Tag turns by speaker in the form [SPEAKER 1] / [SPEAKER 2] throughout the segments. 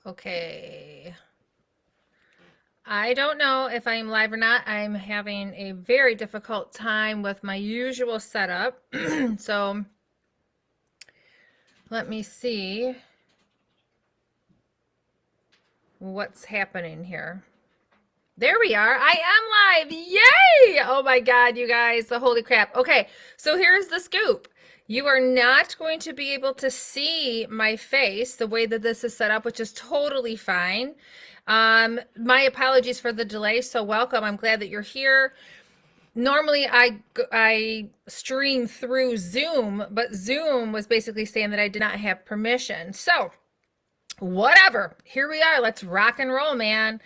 [SPEAKER 1] Okay. I don't know if I'm live or not. I'm having a very difficult time with my usual setup. So let me see what's happening here. There we are. I am live. Yay! Oh my God, you guys. Holy crap. Okay, so here's the scoop. You are not going to be able to see my face the way that this is set up, which is totally fine. My apologies for the delay. So welcome. I'm glad that you're here. Normally I stream through Zoom, but Zoom was basically saying that I did not have permission. So whatever. Here we are. Let's rock and roll, man.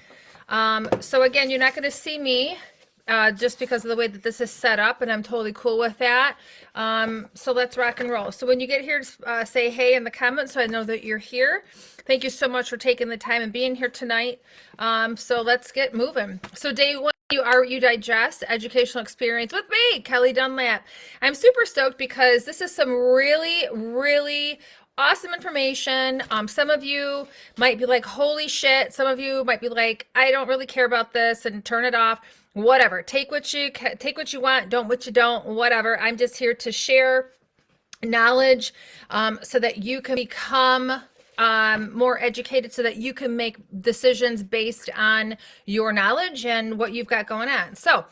[SPEAKER 1] So again, you're not going to see me just because of the way that this is set up, and I'm totally cool with that. So let's rock and roll. So when you get here, say hey in the comments so I know that you're here. Thank you so much for taking the time and being here tonight. So let's get moving. So day one, you digest educational experience with me, Kelly Dunlap. I'm super stoked because this is some really awesome information. Some of you might be like, holy shit. Some of you might be like, I don't really care about this, and turn it off. Whatever. Take what you want, don't what you don't, whatever. I'm just here to share knowledge so that you can become more educated, so that you can make decisions based on your knowledge and what you've got going on. So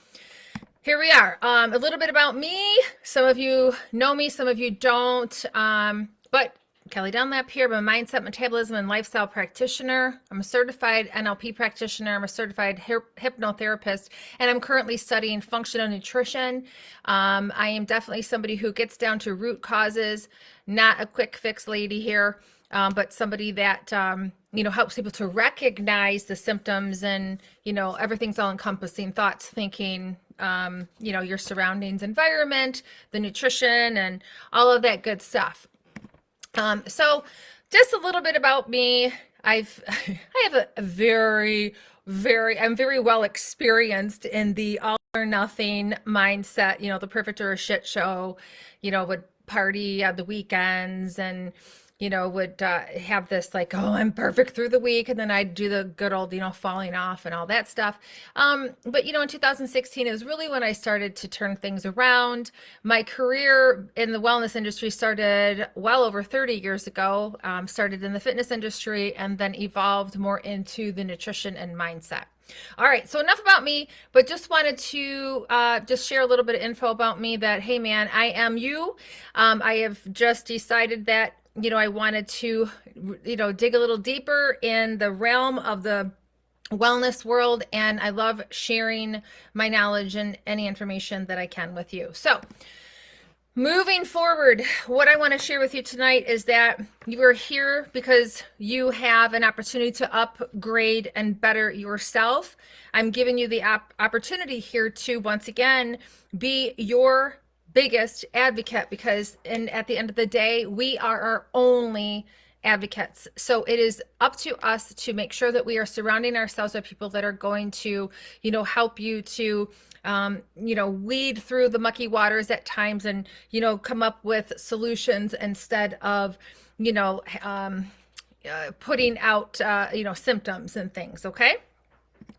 [SPEAKER 1] here we are. A little bit about me. Some of you know me, some of you don't. But Kelly Dunlap here. I'm a mindset, metabolism, and lifestyle practitioner. I'm a certified NLP practitioner. I'm a certified hypnotherapist, and I'm currently studying functional nutrition. I am definitely somebody who gets down to root causes, not a quick fix lady here, but somebody that, helps people to recognize the symptoms, and, everything's all encompassing: thoughts, thinking, your surroundings, environment, the nutrition, and all of that good stuff. So just a little bit about me. I have a I'm very well experienced in the all or nothing mindset, the perfect or a shit show, would party on the weekends, and, would have this like, oh, I'm perfect through the week. And then I'd do the good old, falling off and all that stuff. But, in 2016, it was really when I started to turn things around. My career in the wellness industry started well over 30 years ago, started in the fitness industry, and then evolved more into the nutrition and mindset. All right, so enough about me, but just wanted to just share a little bit of info about me, that, hey man, I am you. I have just decided that, I wanted to, dig a little deeper in the realm of the wellness world, and I love sharing my knowledge and any information that I can with you. So moving forward, what I want to share with you tonight is that you are here because you have an opportunity to upgrade and better yourself. I'm giving you the opportunity here to, once again, be your biggest advocate, because at the end of the day, we are our only advocates. So it is up to us to make sure that we are surrounding ourselves with people that are going to, help you to, weed through the mucky waters at times, and, come up with solutions instead of, putting out, symptoms and things. Okay.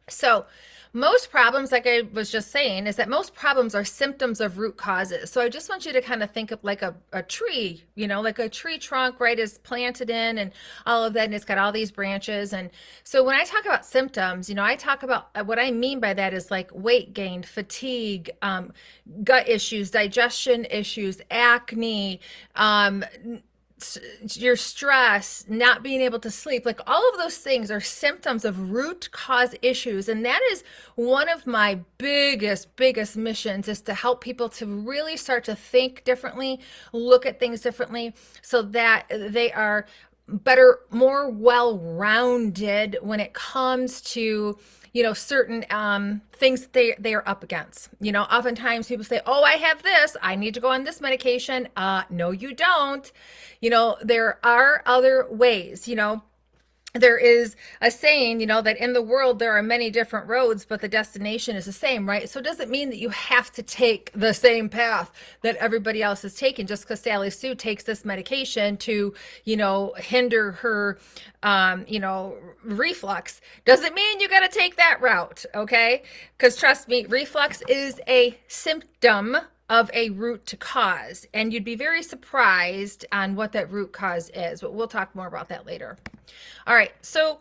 [SPEAKER 1] So most problems, like I was just saying, is that most problems are symptoms of root causes. So I just want you to kind of think of like a tree, like a tree trunk, right, is planted in and all of that, and it's got all these branches. And so when I talk about symptoms, I talk about what I mean by that is like weight gain, fatigue, gut issues, digestion issues, acne, your stress, not being able to sleep, like all of those things are symptoms of root cause issues. And that is one of my biggest missions, is to help people to really start to think differently, look at things differently, so that they are better, more well-rounded when it comes to, certain things they are up against. Oftentimes people say, oh, I have this, I need to go on this medication. No, you don't. There are other ways, there is a saying, you know, that in the world there are many different roads, but the destination is the same, right? So it doesn't mean that you have to take the same path that everybody else is taking just because Sally Sue takes this medication to, you know, hinder her, you know, reflux. Doesn't mean you got to take that route, okay? Because trust me, reflux is a symptom of a root cause, and you'd be very surprised on what that root cause is, but we'll talk more about that later. All right, so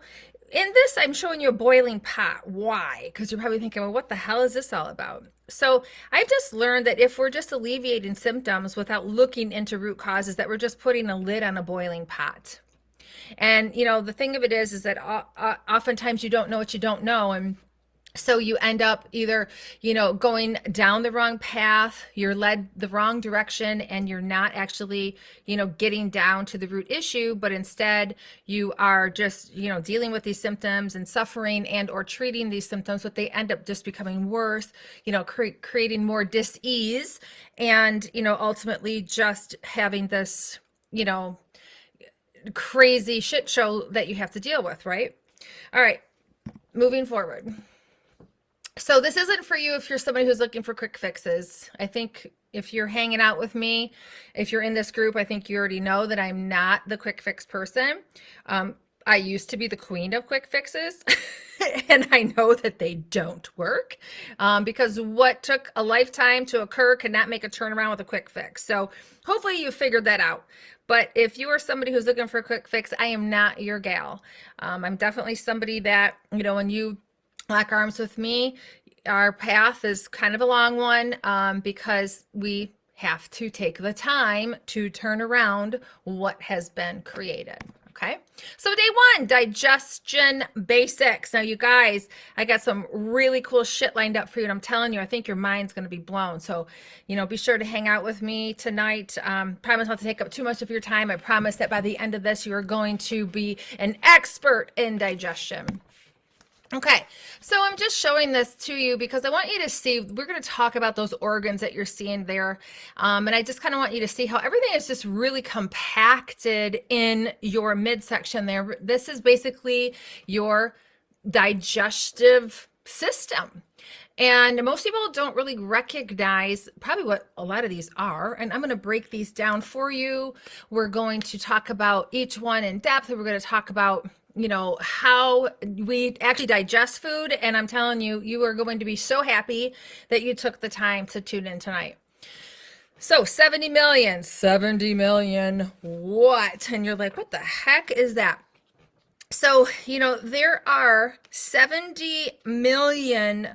[SPEAKER 1] in this, I'm showing you a boiling pot. Why? Because you're probably thinking, well, what the hell is this all about? So I've just learned that if we're just alleviating symptoms without looking into root causes, that we're just putting a lid on a boiling pot. And, you know, the thing of it is that oftentimes you don't know what you don't know. And so you end up either, you know, going down the wrong path, you're led the wrong direction, and you're not actually, you know, getting down to the root issue, but instead you are just, you know, dealing with these symptoms and suffering and or treating these symptoms, but they end up just becoming worse, you know, creating more dis-ease and, you know, ultimately just having this, you know, crazy shit show that you have to deal with, right? All right, moving forward. So this isn't for you if you're somebody who's looking for quick fixes. I think if you're hanging out with me, if you're in this group, I think you already know that I'm not the quick fix person. I used to be the queen of quick fixes, and I know that they don't work because what took a lifetime to occur cannot make a turnaround with a quick fix. So hopefully you figured that out. But if you are somebody who's looking for a quick fix, I am not your gal. I'm definitely somebody that, you know, when you lock arms with me, our path is kind of a long one because we have to take the time to turn around what has been created. Okay, so day one, digestion basics. Now, you guys, I got some really cool shit lined up for you, and I'm telling you, I think your mind's going to be blown. So, you know, be sure to hang out with me tonight. Promise not to take up too much of your time. I promise that by the end of this, you are going to be an expert in digestion. Okay, so I'm just showing this to you because I want you to see, we're going to talk about those organs that you're seeing there. And I just kind of want you to see how everything is just really compacted in your midsection there. This is basically your digestive system. And most people don't really recognize probably what a lot of these are. And I'm going to break these down for you. We're going to talk about each one in depth. And we're going to talk about, you know, how we actually digest food. And I'm telling you, you are going to be so happy that you took the time to tune in tonight. So 70 million, what? And you're like, what the heck is that? So, you know, there are 70 million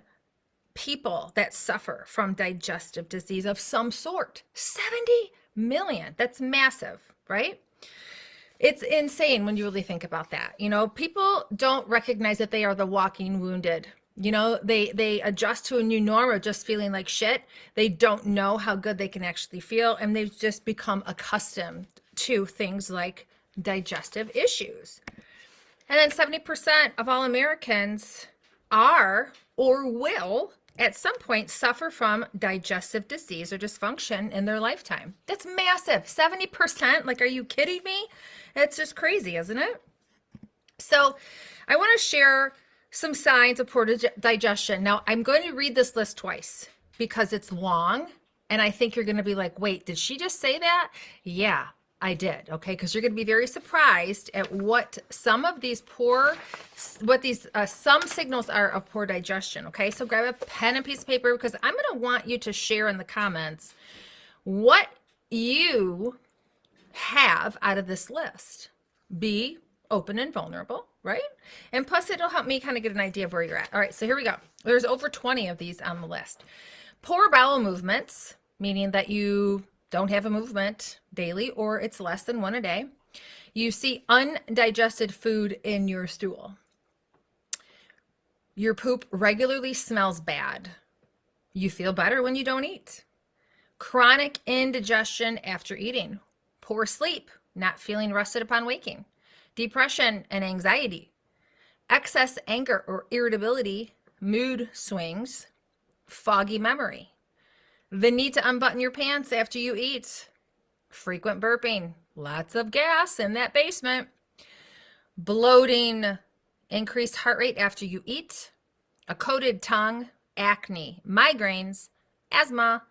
[SPEAKER 1] people that suffer from digestive disease of some sort. 70 million. That's massive, right? It's insane when you really think about that. You know, people don't recognize that they are the walking wounded. You know, they adjust to a new norm of just feeling like shit. They don't know how good they can actually feel, and they've just become accustomed to things like digestive issues. And then 70% of all Americans are or will at some point suffer from digestive disease or dysfunction in their lifetime. That's massive. 70%. Like, are you kidding me? It's just crazy, isn't it? So I want to share some signs of poor digestion. Now, I'm going to read this list twice because it's long, and I think you're going to be like, wait, did she just say that? Yeah, I did. Okay, because you're going to be very surprised at what some of these some signals are of poor digestion. Okay, so grab a pen and piece of paper because I'm going to want you to share in the comments what you have out of this list. Be open and vulnerable, right? And plus it'll help me kind of get an idea of where you're at. All right, so here we go. There's over 20 of these on the list. Poor bowel movements, meaning that you don't have a movement daily or it's less than one a day. You see undigested food in your stool. Your poop regularly smells bad. You feel better when you don't eat. Chronic indigestion after eating. Poor sleep, not feeling rested upon waking. Depression and anxiety. Excess anger or irritability. Mood swings. Foggy memory. The need to unbutton your pants after you eat. Frequent burping. Lots of gas in that basement. bloating, increased heart rate after you eat, a coated tongue, acne, migraines, asthma,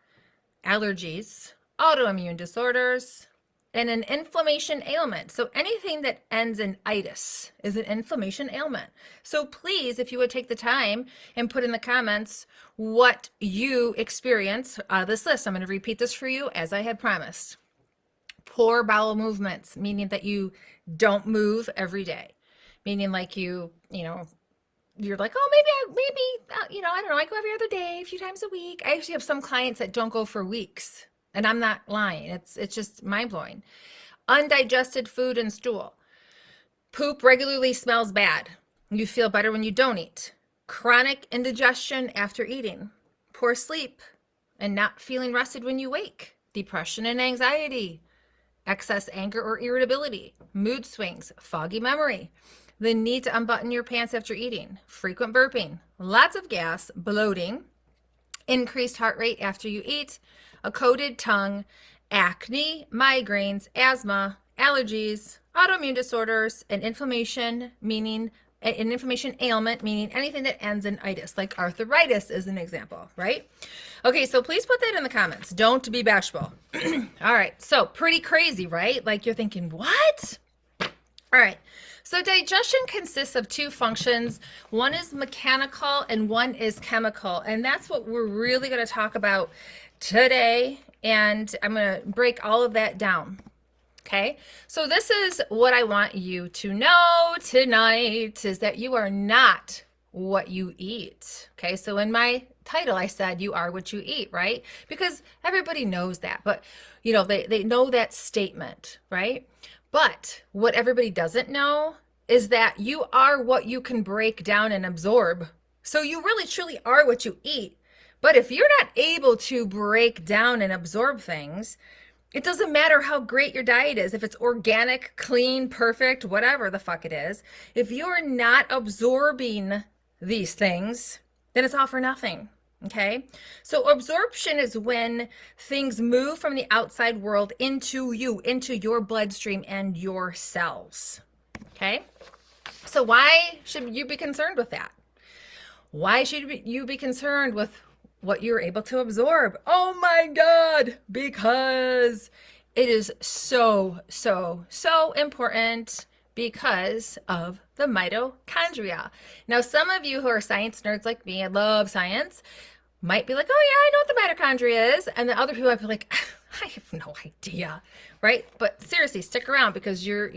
[SPEAKER 1] allergies, autoimmune disorders, and an inflammation ailment. So anything that ends in itis is an inflammation ailment. So please, if you would take the time and put in the comments what you experience, this list, I'm going to repeat this for you as I had promised. Poor bowel movements, meaning that you don't move every day, meaning like you're like, oh, maybe, I don't know, I go every other day, a few times a week. I actually have some clients that don't go for weeks, and I'm not lying. It's just mind-blowing. Undigested food and stool. Poop regularly smells bad. You feel better when you don't eat. Chronic indigestion after eating. Poor sleep and not feeling rested when you wake. Depression and anxiety. Excess anger or irritability. Mood swings. Foggy memory. The need to unbutton your pants after eating, frequent burping, lots of gas, bloating, increased heart rate after you eat, a coated tongue, acne, migraines, asthma, allergies, autoimmune disorders, an inflammation ailment, meaning anything that ends in itis, like arthritis is an example, right? Okay, so please put that in the comments. Don't be bashful. All right, so pretty crazy, right? Like you're thinking, what? All right. So digestion consists of two functions. One is mechanical and one is chemical. And that's what we're really going to talk about today. And I'm going to break all of that down. Okay. So this is what I want you to know tonight is that you are not what you eat. Okay. So in my title, I said you are what you eat, right? Because everybody knows that, but they know that statement, right? But what everybody doesn't know is that you are what you can break down and absorb. So you really truly are what you eat. But if you're not able to break down and absorb things, it doesn't matter how great your diet is. If it's organic, clean, perfect, whatever the fuck it is, if you're not absorbing these things, then it's all for nothing. Okay, so absorption is when things move from the outside world into you, into your bloodstream and your cells. Okay, so why should you be concerned with that? Why should you be concerned with what you're able to absorb? Oh my God, because it is so, so, so important because of the mitochondria. Now, some of you who are science nerds like me, I love science, might be like, oh yeah, I know what the mitochondria is. And the other people might be like, I have no idea, right? But seriously, stick around because you're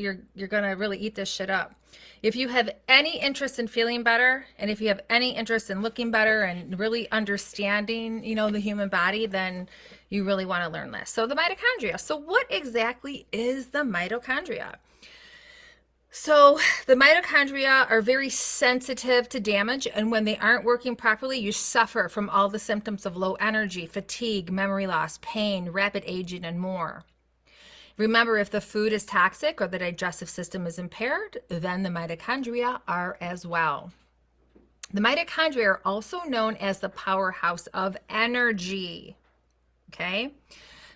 [SPEAKER 1] gonna really eat this shit up. If you have any interest in feeling better, and if you have any interest in looking better and really understanding, the human body, then you really want to learn this. So the mitochondria. So what exactly is the mitochondria? So the mitochondria are very sensitive to damage, and when they aren't working properly, you suffer from all the symptoms of low energy, fatigue, memory loss, pain, rapid aging, and more. Remember, if the food is toxic or the digestive system is impaired, then the mitochondria are as well. The mitochondria are also known as the powerhouse of energy. Okay?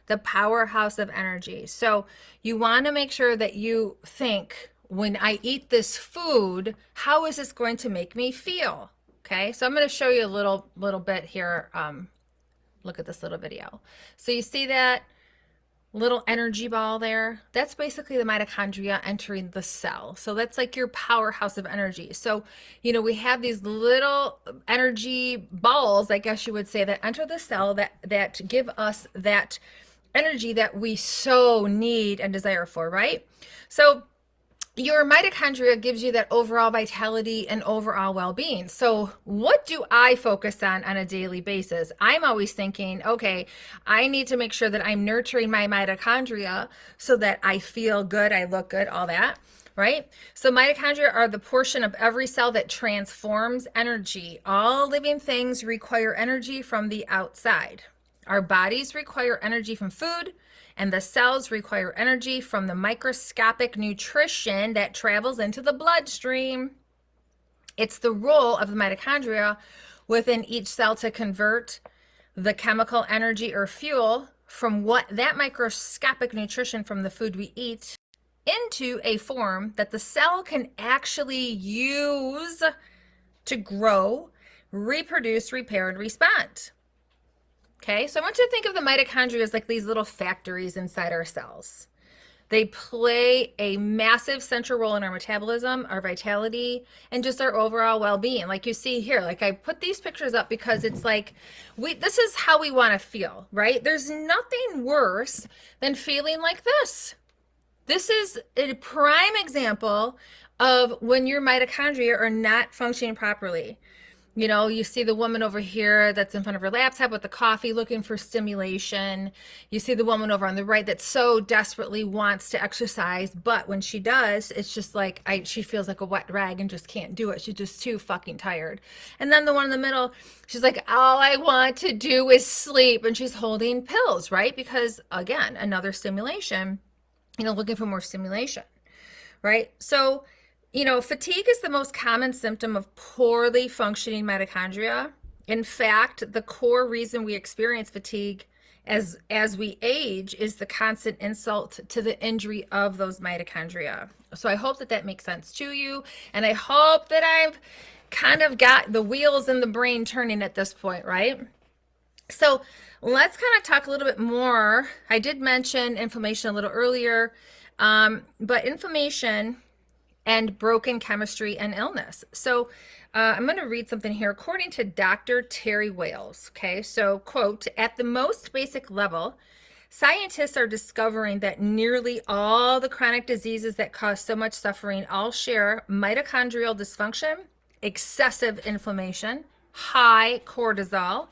[SPEAKER 1] The powerhouse of energy. So you want to make sure that you think, when I eat this food, how is this going to make me feel? Okay, so I'm going to show you a little bit here. Look at this little video. So you see that little energy ball there? That's basically the mitochondria entering the cell. So that's like your powerhouse of energy. So, we have these little energy balls, I guess you would say, that enter the cell that give us that energy that we so need and desire for, right? So your mitochondria gives you that overall vitality and overall well-being. So what do I focus on a daily basis? I'm always thinking, okay, I need to make sure that I'm nurturing my mitochondria so that I feel good, I look good, all that, right? So mitochondria are the portion of every cell that transforms energy. All living things require energy from the outside. Our bodies require energy from food, and the cells require energy from the microscopic nutrition that travels into the bloodstream. It's the role of the mitochondria within each cell to convert the chemical energy or fuel from what that microscopic nutrition from the food we eat into a form that the cell can actually use to grow, reproduce, repair, and respond. Okay, so I want you to think of the mitochondria as like these little factories inside our cells. They play a massive central role in our metabolism, our vitality, and just our overall well-being. Like you see here, like I put these pictures up because it's like, this is how we want to feel, right? There's nothing worse than feeling like this. This is a prime example of when your mitochondria are not functioning properly. You know, you see the woman over here that's in front of her laptop with the coffee looking for stimulation. You see the woman over on the right that so desperately wants to exercise, but when she does, it's just like she feels like a wet rag and just can't do it. She's just too fucking tired. And then the one in the middle, she's like, all I want to do is sleep, and she's holding pills, right? Because again, another stimulation, you know, looking for more stimulation, right? So fatigue is the most common symptom of poorly functioning mitochondria. In fact, the core reason we experience fatigue as we age is the constant insult to the injury of those mitochondria. So I hope that makes sense to you, and I hope that I've kind of got the wheels in the brain turning at this point, right? So let's kind of talk a little bit more. I did mention inflammation a little earlier, but inflammation and broken chemistry and illness. So I'm going to read something here. According to Dr. Terry Wales, okay, so quote, at the most basic level, scientists are discovering that nearly all the chronic diseases that cause so much suffering all share mitochondrial dysfunction, excessive inflammation, high cortisol,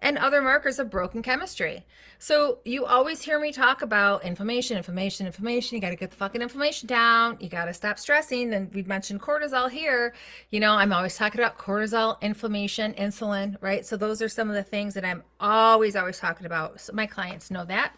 [SPEAKER 1] and other markers of broken chemistry. So you always hear me talk about inflammation. You got to get the fucking inflammation down. You got to stop stressing. And we mentioned cortisol here. You know, I'm always talking about cortisol, inflammation, insulin, right? So those are some of the things that I'm always talking about. So my clients know that.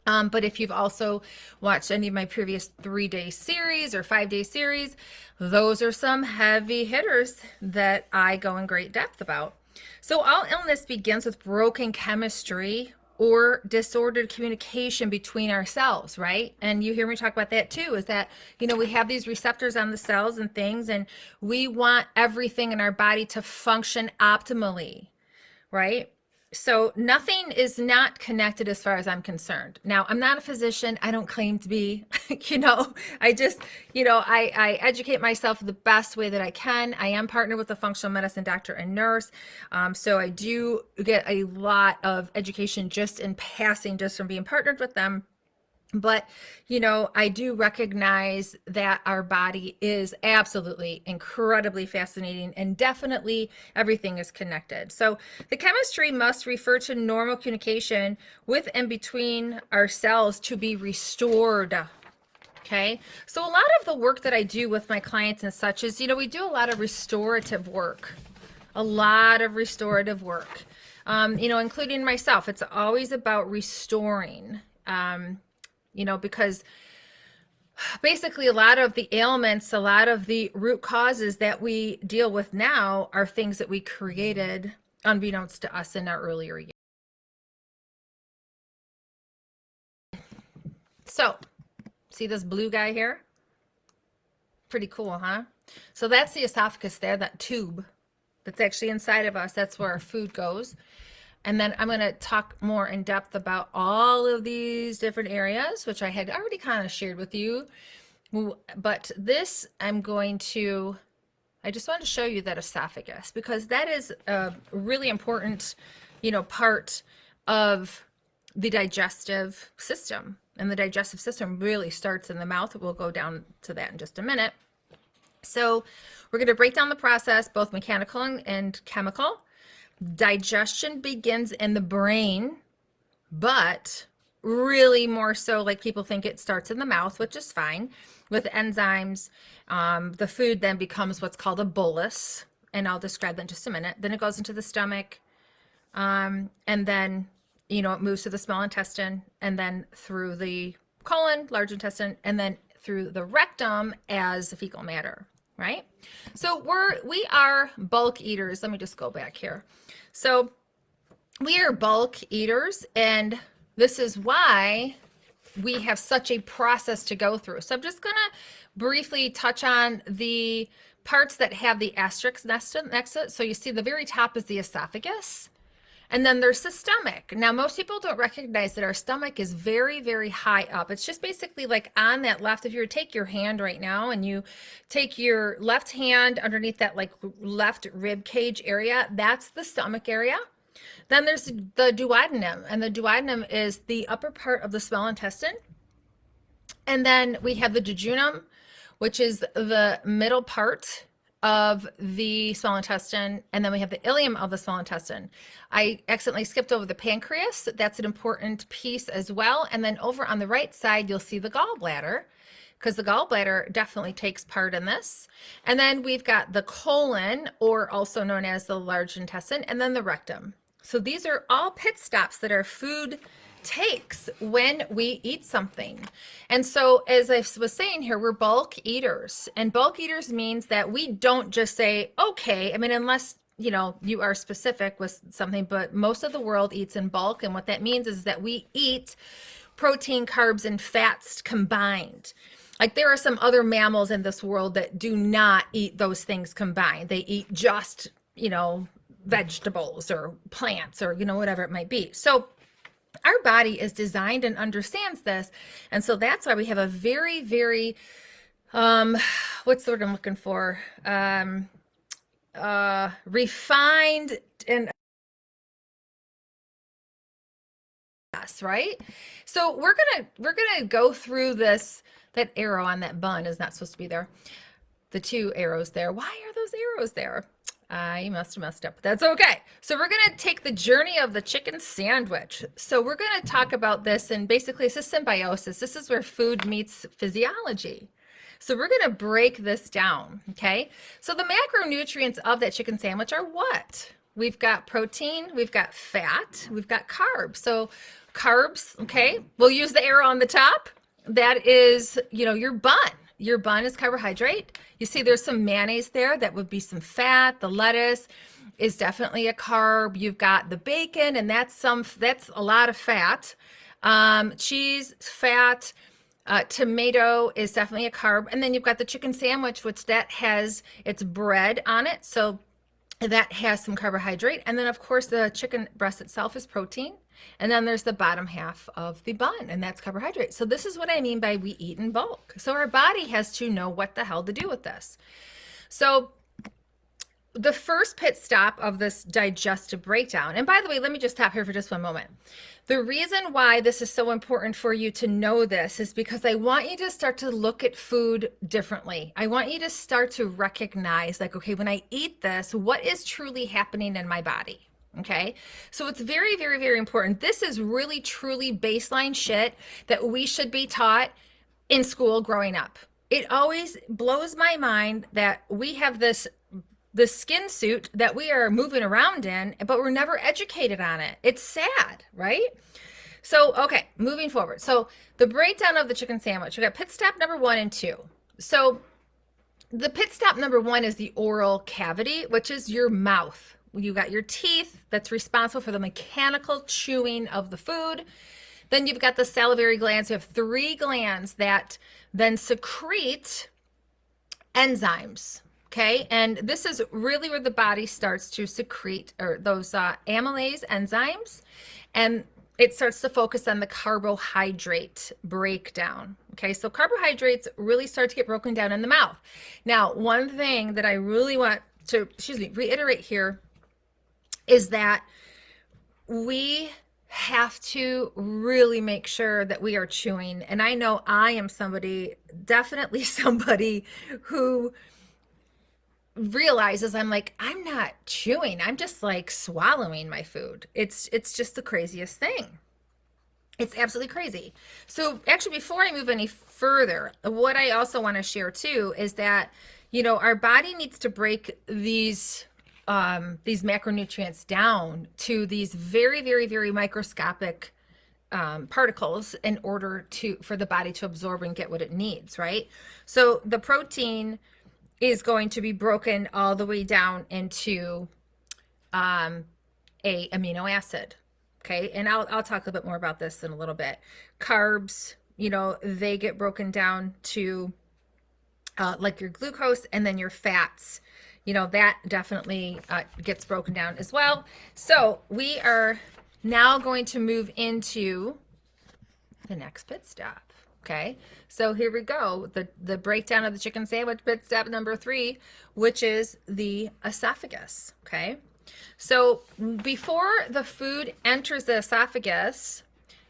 [SPEAKER 1] But if you've also watched any of my previous 3-day series or 5-day series, those are some heavy hitters that I go in great depth about. So all illness begins with broken chemistry or disordered communication between our cells, right? And you hear me talk about that too, is that, we have these receptors on the cells and things, and we want everything in our body to function optimally, right? So nothing is not connected as far as I'm concerned. Now, I'm not a physician. I don't claim to be, I just, I educate myself the best way that I can. I am partnered with a functional medicine doctor and nurse. So I do get a lot of education just in passing, just from being partnered with them. But, I do recognize that our body is absolutely incredibly fascinating, and definitely everything is connected. So the chemistry must refer to normal communication with and between our cells to be restored. Okay. So a lot of the work that I do with my clients and such is, we do a lot of restorative work, including myself. It's always about restoring. Because basically a lot of the ailments, a lot of the root causes that we deal with now are things that we created unbeknownst to us in our earlier years. So, see this blue guy here? Pretty cool, huh? So that's the esophagus there, that tube that's actually inside of us. That's where our food goes. And then I'm going to talk more in depth about all of these different areas, which I had already kind of shared with you. But this, I just wanted to show you that esophagus, because that is a really important, part of the digestive system. And the digestive system really starts in the mouth. We'll go down to that in just a minute. So we're going to break down the process, both mechanical and chemical. Digestion begins in the brain, but really more so, like people think, it starts in the mouth, which is fine with enzymes. The food then becomes what's called a bolus, and I'll describe that in just a minute. Then it goes into the stomach, and then it moves to the small intestine, and then through the colon, large intestine, and then through the rectum as fecal matter. Right? So we are bulk eaters. Let me just go back here. So we are bulk eaters, and this is why we have such a process to go through. So I'm just going to briefly touch on the parts that have the asterisk next to it. So you see the very top is the esophagus. And then there's the stomach. Now, most people don't recognize that our stomach is very, very high up. It's just basically like on that left. If you were to take your hand right now and you take your left hand underneath that like left rib cage area, that's the stomach area. Then there's the duodenum, and the duodenum is the upper part of the small intestine. And then we have the jejunum, which is the middle part of the small intestine, and then we have the ileum of the small intestine. I accidentally skipped over the pancreas. That's an important piece as well. And then over on the right side, you'll see the gallbladder, because the gallbladder definitely takes part in this. And then we've got the colon, or also known as the large intestine, and then the rectum. So these are all pit stops that our food takes when we eat something. And so, as I was saying here, we're bulk eaters, and bulk eaters means that we don't just say, okay, I mean, unless you know you are specific with something, but most of the world eats in bulk. And what that means is that we eat protein, carbs, and fats combined. Like there are some other mammals in this world that do not eat those things combined. They eat just, you know, vegetables or plants or, you know, whatever it might be. So our body is designed and understands this. And so that's why we have a very, very, what's the word I'm looking for? Refined and right? So we're gonna go through this. That arrow on that bun is not supposed to be there. The two arrows there. Why are those arrows there? I must have messed up, but that's okay. So we're going to take the journey of the chicken sandwich. So we're going to talk about this, and basically it's a symbiosis. This is where food meets physiology. So we're going to break this down, okay? So the macronutrients of that chicken sandwich are what? We've got protein, we've got fat, we've got carbs. So carbs, okay, we'll use the arrow on the top. That is, you know, your bun. Your bun is carbohydrate. You see there's some mayonnaise there. That would be some fat. The lettuce is definitely a carb. You've got the bacon, and that's a lot of fat. Cheese, fat, tomato is definitely a carb. And then you've got the chicken sandwich, which that has its bread on it. So that has some carbohydrate. And then of course the chicken breast itself is protein. And then there's the bottom half of the bun, and that's carbohydrate. So this is what I mean by we eat in bulk. So our body has to know what the hell to do with this. So the first pit stop of this digestive breakdown, and by the way, let me just stop here for just one moment. The reason why this is so important for you to know this is because I want you to start to look at food differently. I want you to start to recognize, like, okay, when I eat this, what is truly happening in my body? Okay, so it's very, very, very important. This is really, truly baseline shit that we should be taught in school growing up. It always blows my mind that we have this skin suit that we are moving around in, but we're never educated on it. It's sad, right? So, okay, moving forward. So the breakdown of the chicken sandwich, we got pit stop number 1 and 2. So the pit stop number 1 is the oral cavity, which is your mouth. You got your teeth that's responsible for the mechanical chewing of the food. Then you've got the salivary glands. You have 3 glands that then secrete enzymes. Okay, and this is really where the body starts to secrete or those amylase enzymes, and it starts to focus on the carbohydrate breakdown. Okay, so carbohydrates really start to get broken down in the mouth. Now, one thing that I really want to, reiterate here is that we have to really make sure that we are chewing. And I know I am definitely somebody who realizes I'm not chewing. I'm just like swallowing my food. It's just the craziest thing. It's absolutely crazy. So actually, before I move any further, what I also want to share too is that, you know, our body needs to break these macronutrients down to these very, very, very microscopic particles in order for the body to absorb and get what it needs, right? So the protein is going to be broken all the way down into a amino acid. Okay, and I'll talk a bit more about this in a little bit. Carbs, you know, they get broken down to like your glucose, and then your fats, you know, that definitely gets broken down as well. So we are now going to move into the next pit stop. Okay, so here we go. The breakdown of the chicken sandwich, pit stop number 3, which is the esophagus. Okay, so before the food enters the esophagus,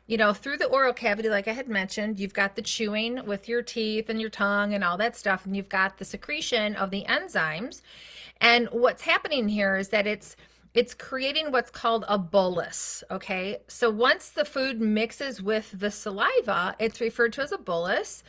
[SPEAKER 1] you know, through the oral cavity, like I had mentioned, you've got the chewing with your teeth and your tongue and all that stuff, and you've got the secretion of the enzymes. And what's happening here is that it's creating what's called a bolus. Okay, so once the food mixes with the saliva, it's referred to as a bolus,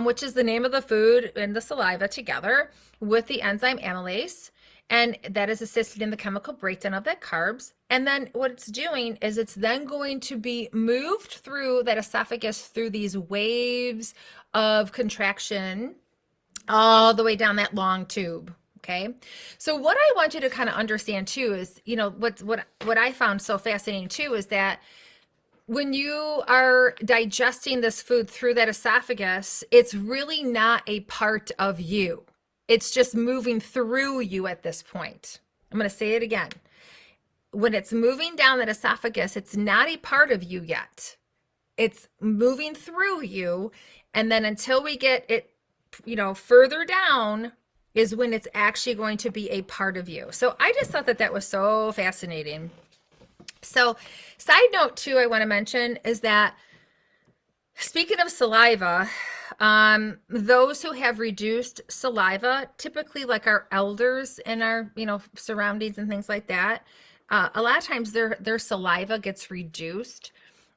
[SPEAKER 1] which is the name of the food and the saliva together with the enzyme amylase, and that is assisted in the chemical breakdown of that carbs. And then what it's doing is it's then going to be moved through that esophagus through these waves of contraction all the way down that long tube. Okay, so what I want you to kind of understand too is, you know, what I found so fascinating too is that when you are digesting this food through that esophagus, it's really not a part of you. It's just moving through you at this point. I'm going to say it again. When it's moving down that esophagus, it's not a part of you yet. It's moving through you, and then until we get it, you know, further down, is when it's actually going to be a part of you. So I just thought that that was so fascinating. So side note too, I want to mention is that, speaking of saliva, those who have reduced saliva, typically like our elders in our, you know, surroundings and things like that, a lot of times their saliva gets reduced.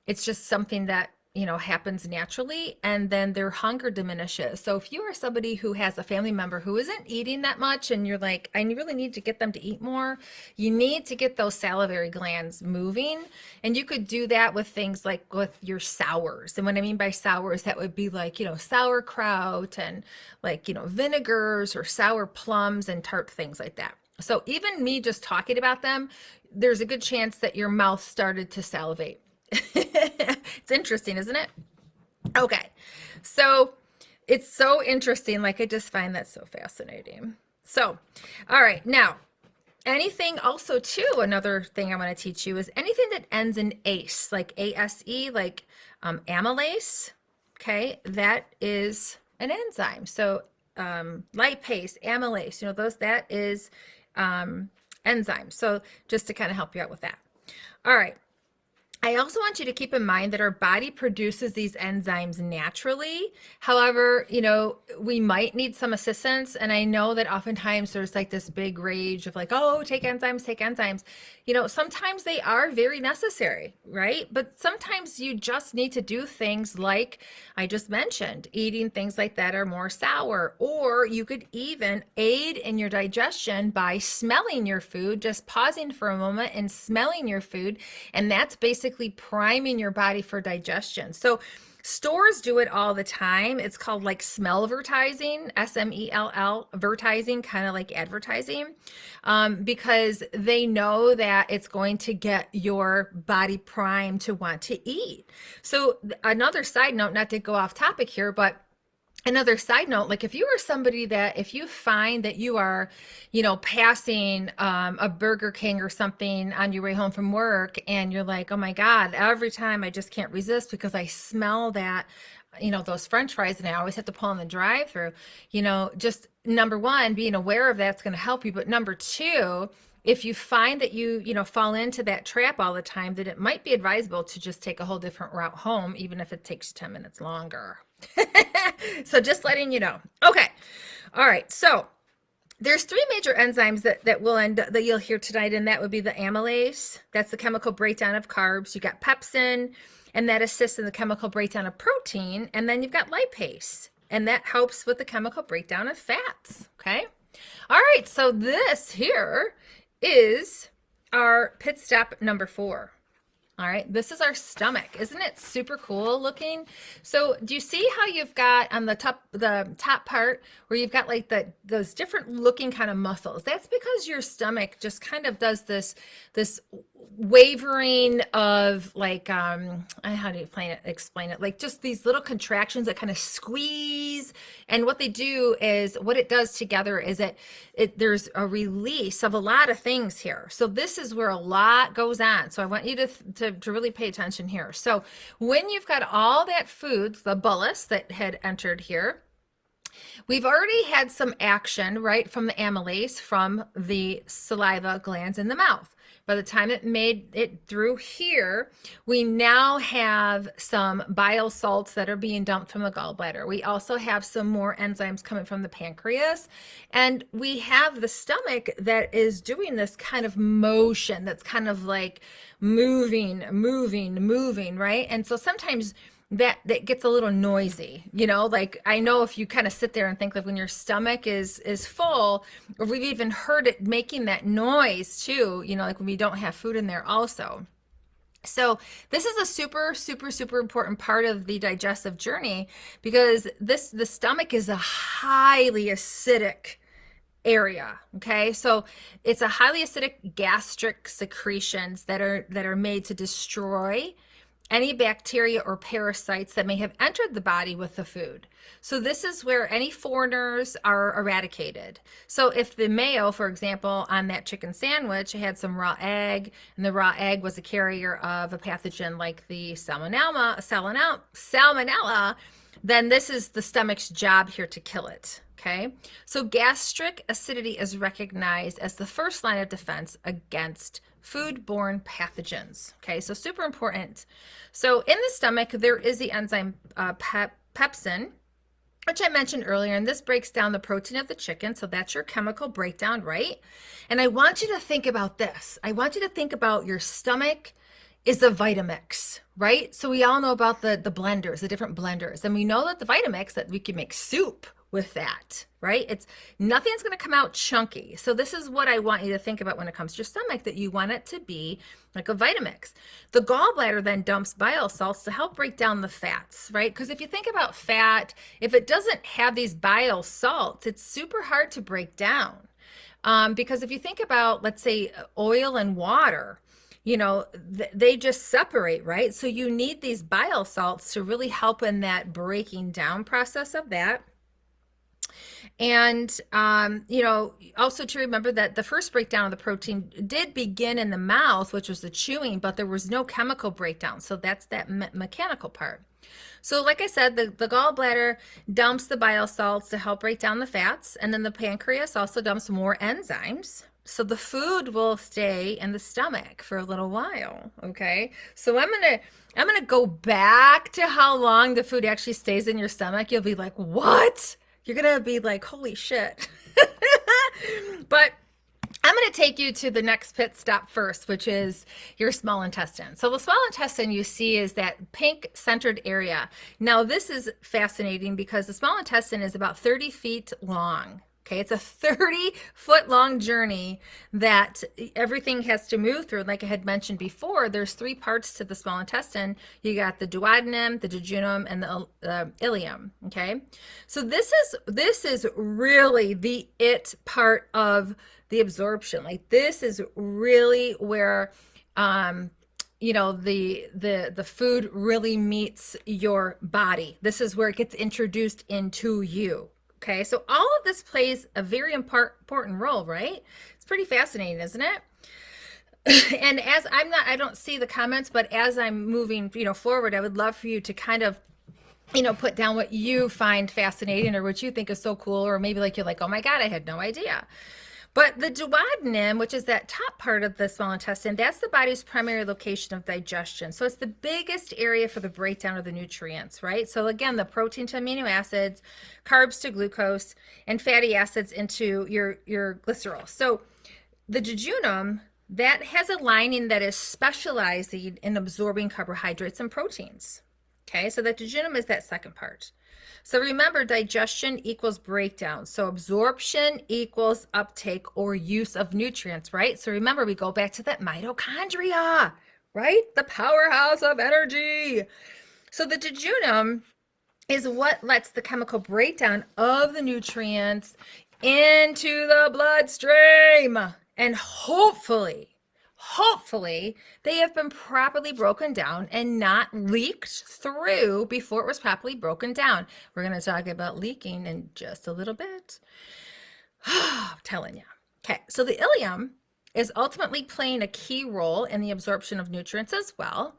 [SPEAKER 1] It's just something that, you know, happens naturally, and then their hunger diminishes. So if you are somebody who has a family member who isn't eating that much, and you're like, I really need to get them to eat more, you need to get those salivary glands moving. And you could do that with things like with your sours. And what I mean by sours, that would be like, you know, sauerkraut and like, you know, vinegars or sour plums and tart things like that. So even me just talking about them, there's a good chance that your mouth started to salivate. It's interesting, isn't it? Okay, so it's so interesting. Like, I just find that so fascinating. So, all right, now anything also too, another thing I want to teach you is anything that ends in ACE, like ASE, like amylase. Okay, that is an enzyme. So lipase, amylase, you know, those, that is enzyme. So just to kind of help you out with that. All right. I also want you to keep in mind that our body produces these enzymes naturally. However, you know, we might need some assistance. And I know that oftentimes there's like this big rage of like, oh, take enzymes, take enzymes. You know, sometimes they are very necessary, right? But sometimes you just need to do things like I just mentioned, eating things like that are more sour, or you could even aid in your digestion by smelling your food, just pausing for a moment and smelling your food. And that's basically priming your body for digestion. So stores do it all the time. It's called like smell-vertising, SMELL, vertising, kind of like advertising, because they know that it's going to get your body primed to want to eat. So another side note, not to go off topic here, but another side note, like if you are somebody that, if you find that you are, you know, passing a Burger King or something on your way home from work, and you're like, oh my God, every time I just can't resist because I smell that, you know, those French fries, and I always have to pull in the drive-through, you know, just number one, being aware of that's going to help you. But number two, if you find that you know, fall into that trap all the time, that it might be advisable to just take a whole different route home, even if it takes 10 minutes longer. So just letting you know. Okay. All right. So there's 3 major enzymes that you'll hear tonight, and that would be the amylase. That's the chemical breakdown of carbs. You got pepsin, and that assists in the chemical breakdown of protein. And then you've got lipase, and that helps with the chemical breakdown of fats. Okay. All right. So this here is our pit stop number 4. All right, this is our stomach. Isn't it super cool looking? So do you see how you've got on the top part where you've got like those different looking kind of muscles? That's because your stomach just kind of does this wavering of like how do you explain it, like just these little contractions that kind of squeeze, and what they do is, what it does together is there's a release of a lot of things here. So this is where a lot goes on, so I want you to really pay attention here. So when you've got all that food, the bolus that had entered here, we've already had some action, right, from the amylase from the saliva glands in the mouth. By the time it made it through here, we now have some bile salts that are being dumped from the gallbladder. We also have some more enzymes coming from the pancreas, and we have the stomach that is doing this kind of motion that's kind of like moving, right? And so sometimes that gets a little noisy, you know, like I know if you kind of sit there and think, like when your stomach is full, or we've even heard it making that noise too, you know, like when we don't have food in there also. So this is a super important part of the digestive journey, because the stomach is a highly acidic area. Okay, so it's a highly acidic gastric secretions that are made to destroy any bacteria or parasites that may have entered the body with the food. So this is where any foreigners are eradicated. So if the mayo, for example, on that chicken sandwich had some raw egg, and the raw egg was a carrier of a pathogen like the salmonella, then this is the stomach's job here to kill it. Okay, so gastric acidity is recognized as the first line of defense against foodborne pathogens. Okay, so super important. So in the stomach, there is the enzyme pepsin, which I mentioned earlier, and this breaks down the protein of the chicken. So that's your chemical breakdown, right? And I want you to think about this. I want you to think about your stomach is a Vitamix, right? So we all know about the blenders, the different blenders, and we know that the Vitamix, that we can make soup with that, right? It's nothing's going to come out chunky. So this is what I want you to think about when it comes to your stomach, that you want it to be like a Vitamix. The gallbladder then dumps bile salts to help break down the fats, right? Because if you think about fat, if it doesn't have these bile salts, it's super hard to break down. Because if you think about, let's say, oil and water, you know, they just separate, right? So you need these bile salts to really help in that breaking down process of that. And, you know, also to remember that the first breakdown of the protein did begin in the mouth, which was the chewing, but there was no chemical breakdown. So that's that mechanical part. So like I said, the gallbladder dumps the bile salts to help break down the fats. And then the pancreas also dumps more enzymes. So the food will stay in the stomach for a little while. Okay. So I'm going to go back to how long the food actually stays in your stomach. You'll be like, what? You're going to be like, holy shit. But I'm going to take you to the next pit stop first, which is your small intestine. So the small intestine you see is that pink centered area. Now this is fascinating because the small intestine is about 30 feet long. Okay, it's a 30-foot long journey that everything has to move through. Like I had mentioned before, there's 3 parts to the small intestine. You got the duodenum, the jejunum, and the ileum. Okay, so this is really the it part of the absorption. Like this is really where you know, the food really meets your body. This is where it gets introduced into you. Okay, so all of this plays a very important role, right? It's pretty fascinating, isn't it? And as I don't see the comments, but as I'm moving, you know, forward, I would love for you to kind of, you know, put down what you find fascinating or what you think is so cool, or maybe like you're like, oh my God, I had no idea. But the duodenum, which is that top part of the small intestine, that's the body's primary location of digestion. So it's the biggest area for the breakdown of the nutrients, right? So again, the protein to amino acids, carbs to glucose, and fatty acids into your glycerol. So the jejunum, that has a lining that is specializing in absorbing carbohydrates and proteins. Okay, so the jejunum is that second part. So remember, digestion equals breakdown. So absorption equals uptake or use of nutrients, right? So remember, we go back to that mitochondria, right? The powerhouse of energy. So the jejunum is what lets the chemical breakdown of the nutrients into the bloodstream. And hopefully hopefully they have been properly broken down and not leaked through before it was properly broken down. We're going to talk about leaking in just a little bit. I'm telling you. Okay, so the ileum is ultimately playing a key role in the absorption of nutrients as well,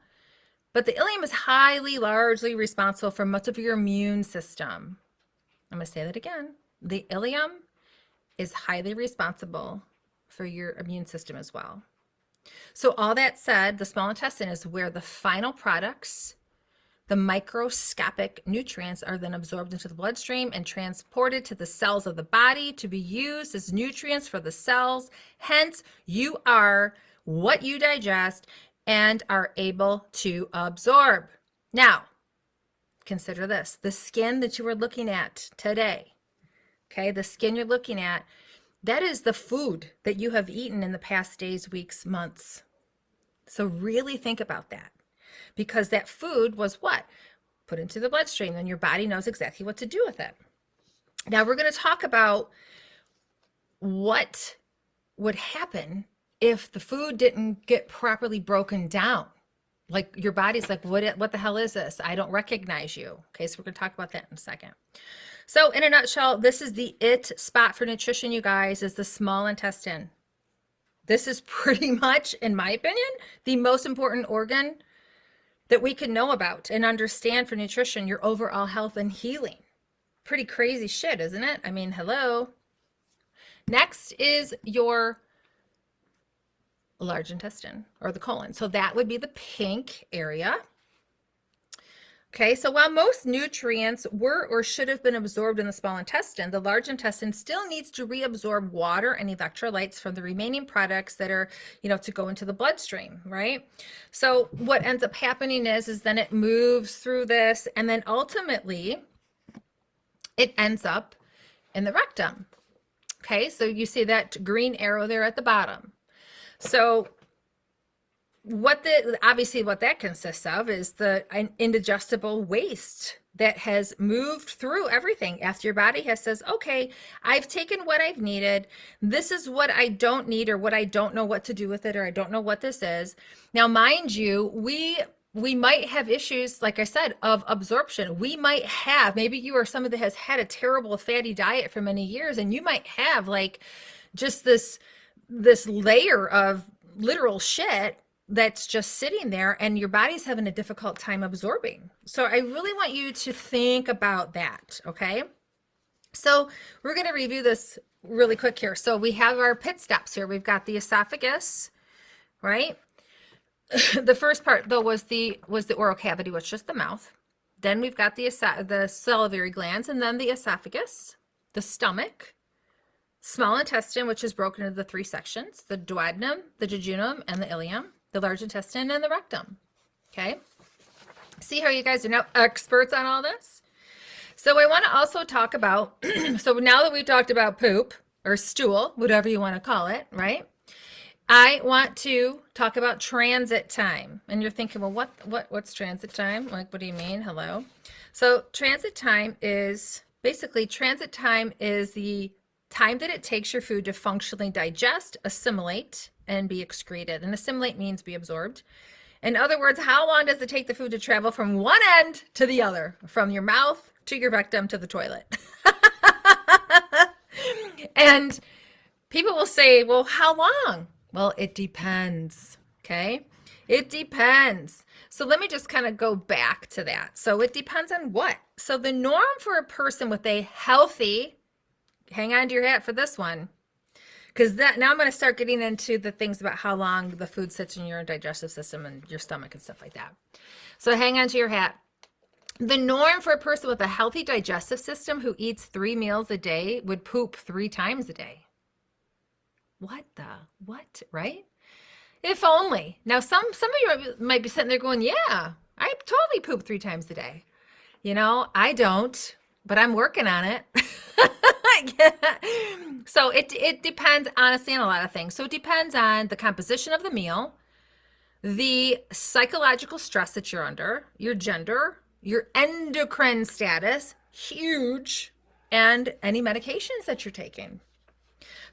[SPEAKER 1] but the ileum is largely responsible for much of your immune system. I'm going to say that again. The ileum is highly responsible for your immune system as well. So all that said, the small intestine is where the final products, the microscopic nutrients, are then absorbed into the bloodstream and transported to the cells of the body to be used as nutrients for the cells. Hence, you are what you digest and are able to absorb. Now, consider this, the skin that you are looking at today, okay, the skin you're looking at, that is the food that you have eaten in the past days, weeks, months. So really think about that, because that food was what? Put into the bloodstream, and your body knows exactly what to do with it. Now we're going to talk about what would happen if the food didn't get properly broken down. Like your body's like, what the hell is this? I don't recognize you. Okay, so we're going to talk about that in a second. So in a nutshell, this is the it spot for nutrition, you guys, is the small intestine. This is pretty much, in my opinion, the most important organ that we can know about and understand for nutrition, your overall health and healing. Pretty crazy shit, isn't it? I mean, hello. Next is your large intestine, or the colon. So that would be the pink area. Okay, so while most nutrients were or should have been absorbed in the small intestine, the large intestine still needs to reabsorb water and electrolytes from the remaining products that are, to go into the bloodstream, right? So what ends up happening is then it moves through this, and then ultimately it ends up in the rectum. Okay, so you see that green arrow there at the bottom. So obviously what that consists of is the indigestible waste that has moved through everything after your body has says, okay, I've taken what I've needed. This is what I don't need, or what I don't know what to do with it, or I don't know what this is. Now, mind you, we might have issues, like I said, of absorption. We might have, maybe you are somebody that has had a terrible fatty diet for many years, and you might have like just this layer of literal shit that's just sitting there, and your body's having a difficult time absorbing. So I really want you to think about that, okay? So we're going to review this really quick here. So we have our pit stops here. We've got the esophagus, right? The first part though was the oral cavity, which is just the mouth. Then we've got the salivary glands, and then the esophagus, the stomach, small intestine, which is broken into the three sections: the duodenum, the jejunum, and the ileum, the large intestine, and the rectum. Okay, see how you guys are now experts on all this? So I want to also talk about, so now that we've talked about poop or stool, whatever you want to call it, right? I want to talk about transit time. And you're thinking, well, what's transit time? Like, what do you mean? Hello. So transit time is basically the time that it takes your food to functionally digest, assimilate, and be excreted. And assimilate means be absorbed. In other words, how long does it take the food to travel from one end to the other, from your mouth to your rectum to the toilet? And people will say, well, how long? Well, it depends, okay? It depends. So let me just kind of go back to that. So it depends on what? So the norm for a person with a healthy, hang on to your hat for this one, because now I'm going to start getting into the things about how long the food sits in your digestive system and your stomach and stuff like that. So hang on to your hat. The norm for a person with a healthy digestive system who eats 3 meals a day would poop 3 times a day. What, right? If only. Now, some of you might be sitting there going, yeah, I totally poop 3 times a day. I don't, but I'm working on it. So it depends, honestly, on a lot of things. So it depends on the composition of the meal, the psychological stress that you're under, your gender, your endocrine status, huge, and any medications that you're taking.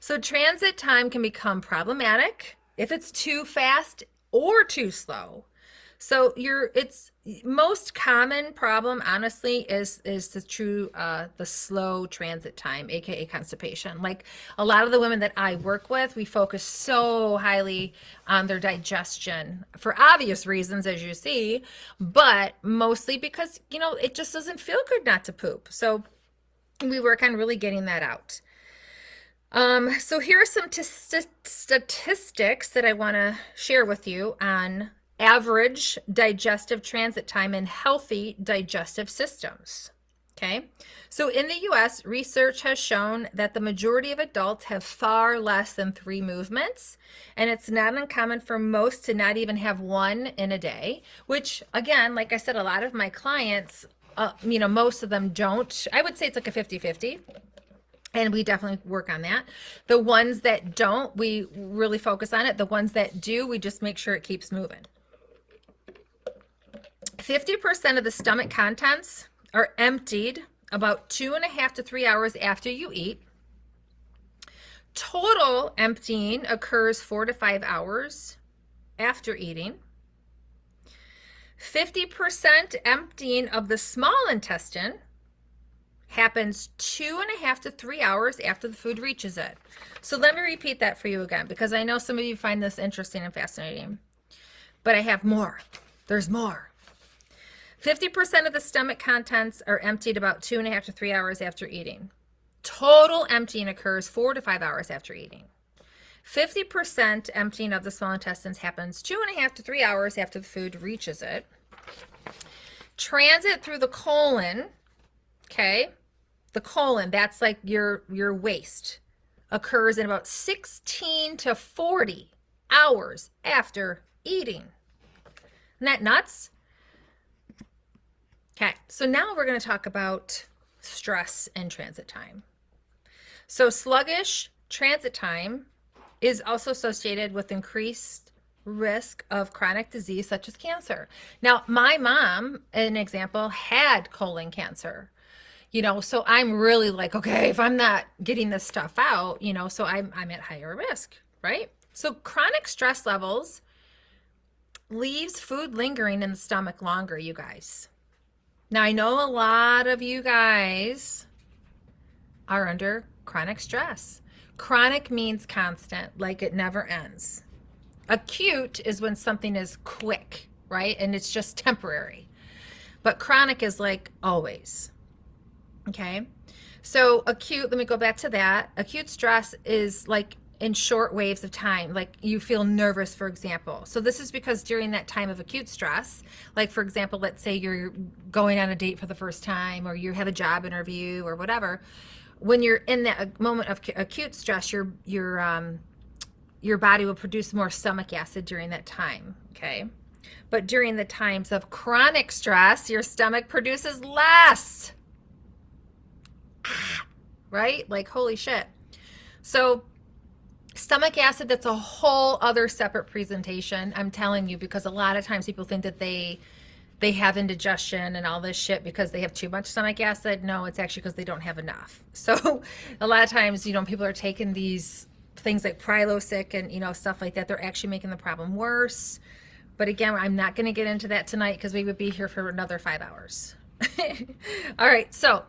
[SPEAKER 1] So transit time can become problematic if it's too fast or too slow. So it's most common problem, honestly, is the slow transit time, aka constipation. Like a lot of the women that I work with, we focus so highly on their digestion for obvious reasons, as you see, but mostly because, you know, it just doesn't feel good not to poop. So we work on really getting that out. So here are some statistics that I want to share with you on average digestive transit time in healthy digestive systems. Okay, so in the US, research has shown that the majority of adults have far less than 3 movements, and it's not uncommon for most to not even have one in a day, which again, like I said, a lot of my clients, you know, most of them don't. I would say it's like a 50-50. And we definitely work on that. The ones that don't, we really focus on it. The ones that do, we just make sure it keeps moving. 50% of the stomach contents are emptied about 2.5 to 3 hours after you eat. Total emptying occurs 4 to 5 hours after eating. 50% emptying of the small intestine happens 2.5 to 3 hours after the food reaches it. So let me repeat that for you again, because I know some of you find this interesting and fascinating, but I have more. There's more. 50% of the stomach contents are emptied about 2.5 to 3 hours after eating. Total emptying occurs 4 to 5 hours after eating. 50% emptying of the small intestines happens 2.5 to 3 hours after the food reaches it. Transit through the colon, okay, the colon, that's like your waste, occurs in about 16 to 40 hours after eating. Isn't that nuts? Okay, so now we're going to talk about stress and transit time. So sluggish transit time is also associated with increased risk of chronic disease such as cancer. Now, my mom, an example, had colon cancer. You know, so I'm really like, okay, if I'm not getting this stuff out, you know, so I'm at higher risk, right? So chronic stress levels leaves food lingering in the stomach longer, you guys. Now, I know a lot of you guys are under chronic stress. Chronic means constant, like it never ends. Acute is when something is quick, right? And it's just temporary. But chronic is like always. Okay, so acute, let me go back to that. Acute stress is like in short waves of time, like you feel nervous, for example. So this is because during that time of acute stress, like for example, let's say you're going on a date for the first time, or you have a job interview or whatever. When you're in that moment of acute stress, your body will produce more stomach acid during that time, okay? But during the times of chronic stress, your stomach produces less. Right? Like, holy shit. So stomach acid, that's a whole other separate presentation, I'm telling you, because a lot of times people think that they have indigestion and all this shit because they have too much stomach acid. No, it's actually because they don't have enough. So a lot of times, you know, people are taking these things like Prilosec and, you know, stuff like that. They're actually making the problem worse. But again, I'm not going to get into that tonight because we would be here for another 5 hours. All right, so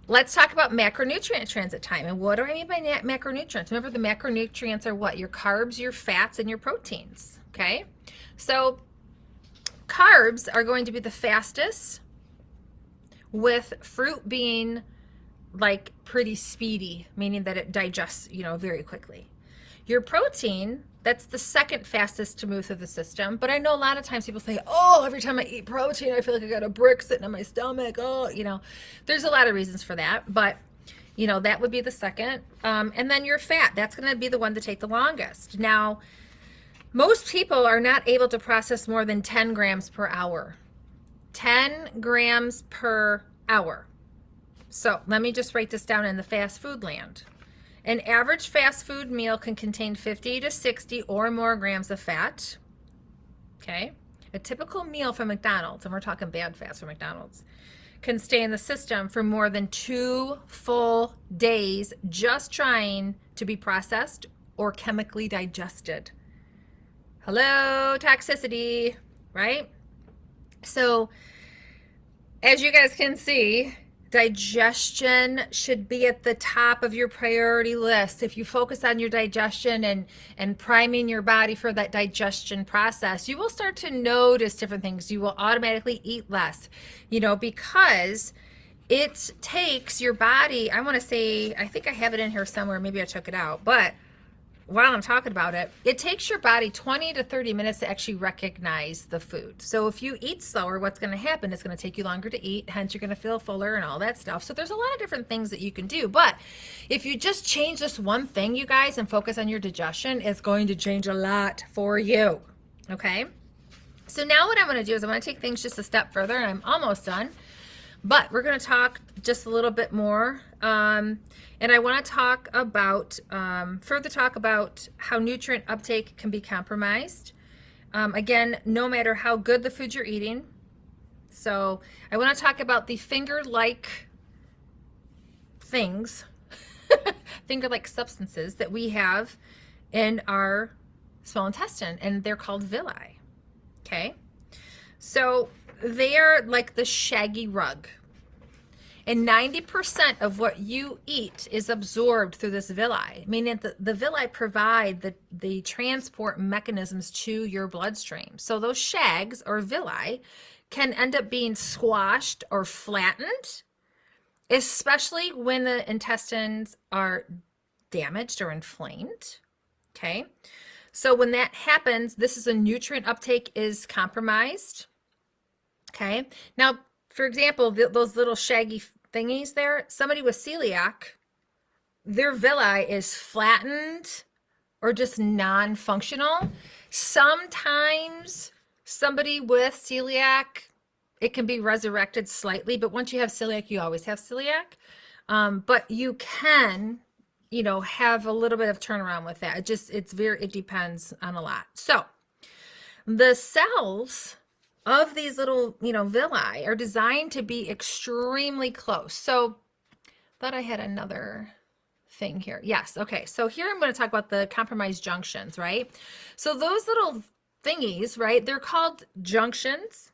[SPEAKER 1] let's talk about macronutrient transit time. And what do I mean by macronutrients? Remember, the macronutrients are what? Your carbs, your fats, and your proteins, okay? So carbs are going to be the fastest, with fruit being like pretty speedy, meaning that it digests, you know, very quickly. Your protein, that's the second fastest to move through the system. But I know a lot of times people say, oh, every time I eat protein, I feel like I got a brick sitting in my stomach. Oh, you know, there's a lot of reasons for that. But, you know, that would be the second. And then your fat, that's going to be the one to take the longest. Now, most people are not able to process more than 10 grams per hour. 10 grams per hour. So let me just write this down in the fast food land. An average fast food meal can contain 50 to 60 or more grams of fat. Okay. A typical meal from McDonald's, and we're talking bad fast from McDonald's, can stay in the system for more than 2 full days just trying to be processed or chemically digested. Hello, toxicity, right? So as you guys can see, digestion should be at the top of your priority list. If you focus on your digestion and priming your body for that digestion process, you will start to notice different things. You will automatically eat less, because it takes your body, I want to say, I think I have it in here somewhere, maybe I took it out, but while I'm talking about it, it takes your body 20 to 30 minutes to actually recognize the food. So if you eat slower, what's going to happen? It's going to take you longer to eat, hence you're going to feel fuller and all that stuff. So there's a lot of different things that you can do. But if you just change this one thing, you guys, and focus on your digestion, it's going to change a lot for you. Okay? So now what I'm going to do is I'm going to take things just a step further, and I'm almost done. But we're going to talk just a little bit more. And I want to talk about, further talk about how nutrient uptake can be compromised. Again, no matter how good the food you're eating. So I want to talk about the finger-like things, finger-like substances that we have in our small intestine, and they're called villi. Okay? So they are like the shaggy rug. And 90% of what you eat is absorbed through this villi, meaning the villi provide the transport mechanisms to your bloodstream. So those shags or villi can end up being squashed or flattened, especially when the intestines are damaged or inflamed. Okay. So when that happens, this is a nutrient uptake is compromised. Okay. Now, for example, those little shaggy thingies there, somebody with celiac, their villi is flattened or just non-functional. Sometimes somebody with celiac, it can be resurrected slightly, but once you have celiac, you always have celiac. But you can, have a little bit of turnaround with that. It depends on a lot. So the cells of these little, villi are designed to be extremely close. So thought I had another thing here. Yes. Okay. So here I'm going to talk about the compromised junctions, right? So those little thingies, right? They're called junctions,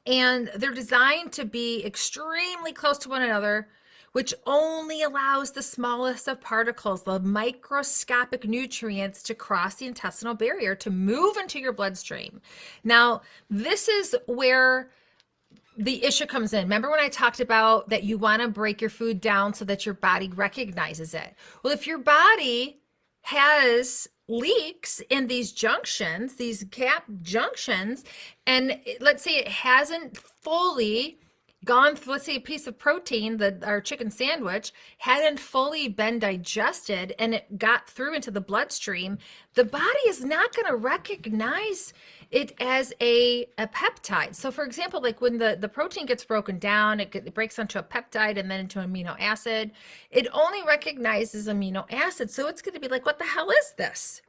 [SPEAKER 1] and they're designed to be extremely close to one another, which only allows the smallest of particles, the microscopic nutrients, to cross the intestinal barrier to move into your bloodstream. Now, this is where the issue comes in. Remember when I talked about that you want to break your food down so that your body recognizes it? Well, if your body has leaks in these junctions, these gap junctions, and let's say it hasn't fully gone through, let's say a piece of protein, our chicken sandwich hadn't fully been digested and it got through into the bloodstream, the body is not going to recognize it as a peptide. So for example, like when the protein gets broken down, it breaks onto a peptide and then into amino acid, it only recognizes amino acid. So it's going to be like, what the hell is this?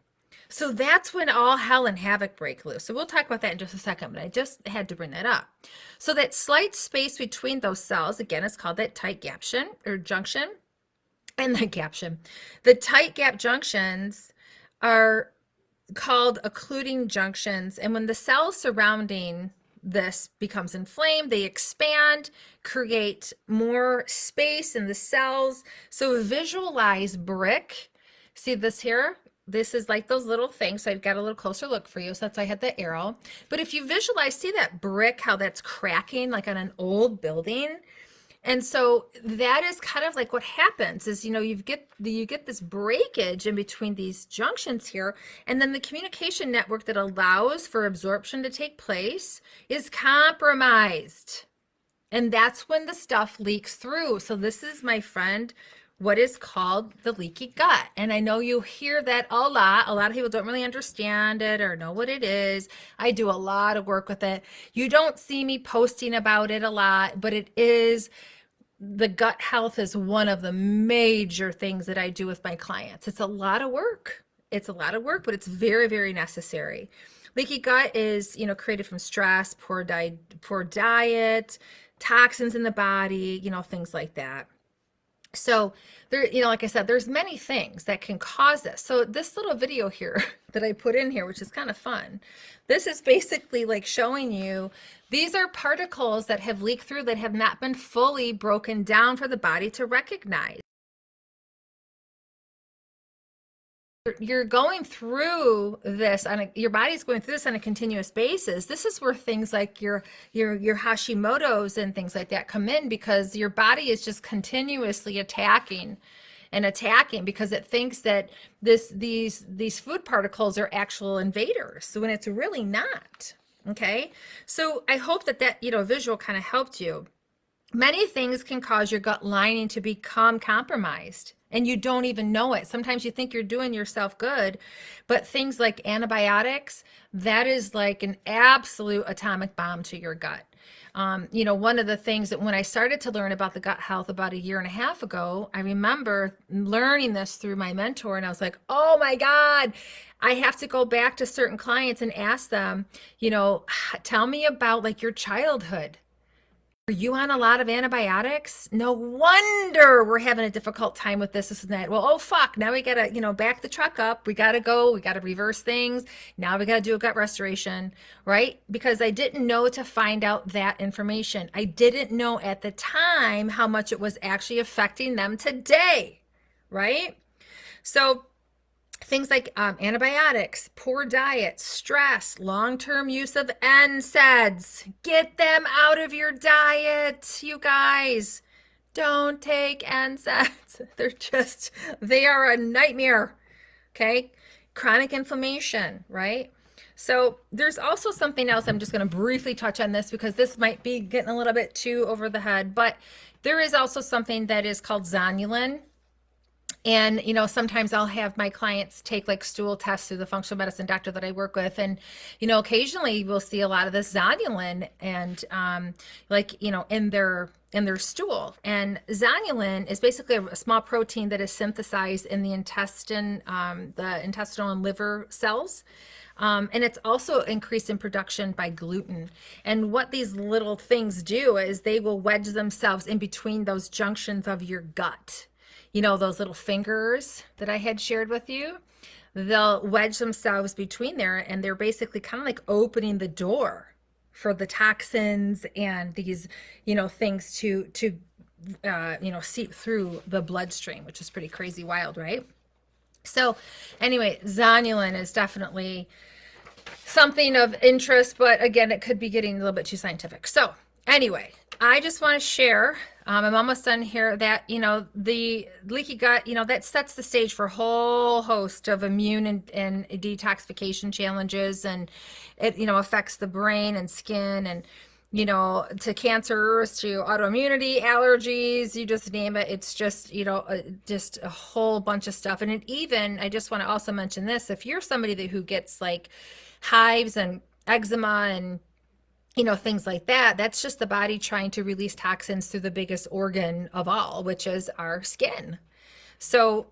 [SPEAKER 1] So that's when all hell and havoc break loose. So we'll talk about that in just a second, but I just had to bring that up. So that slight space between those cells, again, is called that tight gaption or junction. And the gaption. The tight gap junctions are called occluding junctions. And when the cells surrounding this becomes inflamed, they expand, create more space in the cells. So visualize brick. See this here? This is like those little things. So I've got a little closer look for you. So that's why I had the arrow. But if you visualize, see that brick, how that's cracking like on an old building. And so that is kind of like what happens is, you get this breakage in between these junctions here. And then the communication network that allows for absorption to take place is compromised. And that's when the stuff leaks through. So this is, my friend, what is called the leaky gut. And I know you hear that a lot. A lot of people don't really understand it or know what it is. I do a lot of work with it. You don't see me posting about it a lot, but it is, the gut health is one of the major things that I do with my clients. It's a lot of work. It's a lot of work, but it's very, very necessary. Leaky gut is, created from stress, poor diet, toxins in the body, things like that. So there, like I said, there's many things that can cause this. So this little video here that I put in here, which is kind of fun, this is basically like showing you these are particles that have leaked through that have not been fully broken down for the body to recognize. You're going through this on your body's going through this on a continuous basis. This is where things like your Hashimoto's and things like that come in, because your body is just continuously attacking and attacking because it thinks that these food particles are actual invaders, when it's really not. Okay, so I hope that visual kind of helped you. Many things can cause your gut lining to become compromised, and you don't even know it. Sometimes you think you're doing yourself good, but things like antibiotics, that is like an absolute atomic bomb to your gut. One of the things that when I started to learn about the gut health about a year and a half ago, I remember learning this through my mentor, and I was like, oh my God, I have to go back to certain clients and ask them, tell me about like your childhood. Are you on a lot of antibiotics? No wonder we're having a difficult time with this and that. Well, oh fuck, now we gotta, back the truck up. We gotta reverse things. Now we gotta do a gut restoration, right? Because I didn't know to find out that information. I didn't know at the time how much it was actually affecting them today, right? So things like antibiotics, poor diet, stress, long-term use of NSAIDs. Get them out of your diet, you guys. Don't take NSAIDs. They are a nightmare, okay? Chronic inflammation, right? So there's also something else. I'm just going to briefly touch on this because this might be getting a little bit too over the head, but there is also something that is called zonulin. And, sometimes I'll have my clients take like stool tests through the functional medicine doctor that I work with. And, occasionally we'll see a lot of this zonulin and, in their stool. And zonulin is basically a small protein that is synthesized in the intestine, the intestinal and liver cells. And it's also increased in production by gluten. And what these little things do is they will wedge themselves in between those junctions of your gut. Those little fingers that I had shared with you, they'll wedge themselves between there, and they're basically kind of like opening the door for the toxins and these, things to seep through the bloodstream, which is pretty crazy wild, right? So anyway, zonulin is definitely something of interest, but again, it could be getting a little bit too scientific. So anyway, I just want to share, I'm almost done here, that, the leaky gut, that sets the stage for a whole host of immune and detoxification challenges. And it, affects the brain and skin and, to cancers, to autoimmunity, allergies, you just name it. It's just, just a whole bunch of stuff. And it even, I just want to also mention this, if you're somebody who gets like hives and eczema and things like that, that's just the body trying to release toxins through the biggest organ of all, which is our skin. So,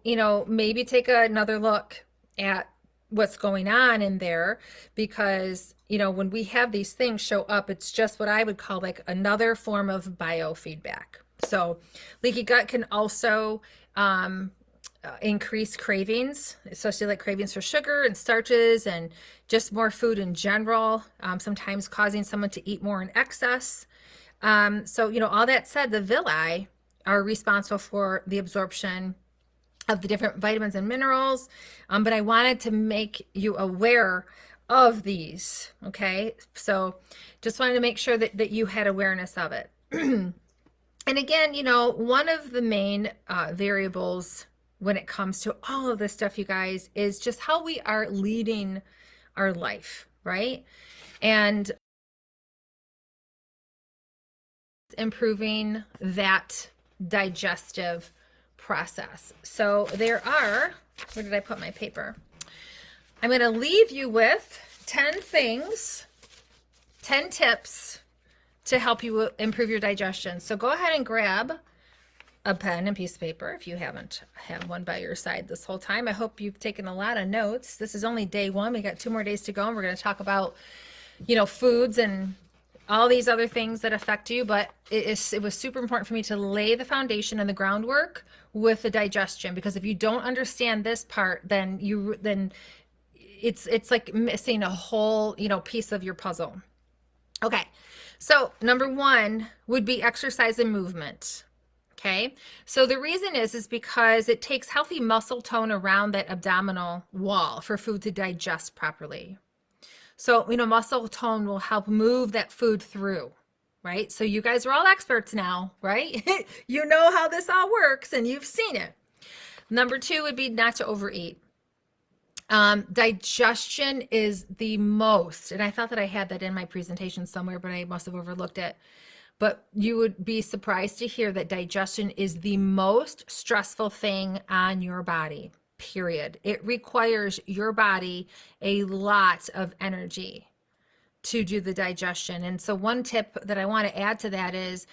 [SPEAKER 1] maybe take another look at what's going on in there, because, when we have these things show up, it's just what I would call like another form of biofeedback. So leaky gut can also increase cravings, especially like cravings for sugar and starches and just more food in general, sometimes causing someone to eat more in excess. So, all that said, the villi are responsible for the absorption of the different vitamins and minerals. But I wanted to make you aware of these. Okay. So just wanted to make sure that you had awareness of it. And again, one of the main variables when it comes to all of this stuff, you guys, is just how we are leading our life, right? And improving that digestive process. So there are, where did I put my paper? I'm going to leave you with 10 things, 10 tips to help you improve your digestion. So go ahead and grab a pen and piece of paper if you haven't had one by your side this whole time. I hope you've taken a lot of notes. This is only day one. We got 2 more days to go, and we're going to talk about, foods and all these other things that affect you, but it was super important for me to lay the foundation and the groundwork with the digestion, because if you don't understand this part, then it's like missing a whole, you know, piece of your puzzle. Okay, so number one would be exercise and movement. Okay, so the reason is because it takes healthy muscle tone around that abdominal wall for food to digest properly. So, you know, muscle tone will help move that food through, right? So you guys are all experts now, right? You know how this all works and you've seen it. Number two would be not to overeat. Digestion is the most, and I thought that I had that in my presentation somewhere, but I must have overlooked it. But you would be surprised to hear that digestion is the most stressful thing on your body, period. It requires your body a lot of energy to do the digestion. And so one tip that I want to add to that is,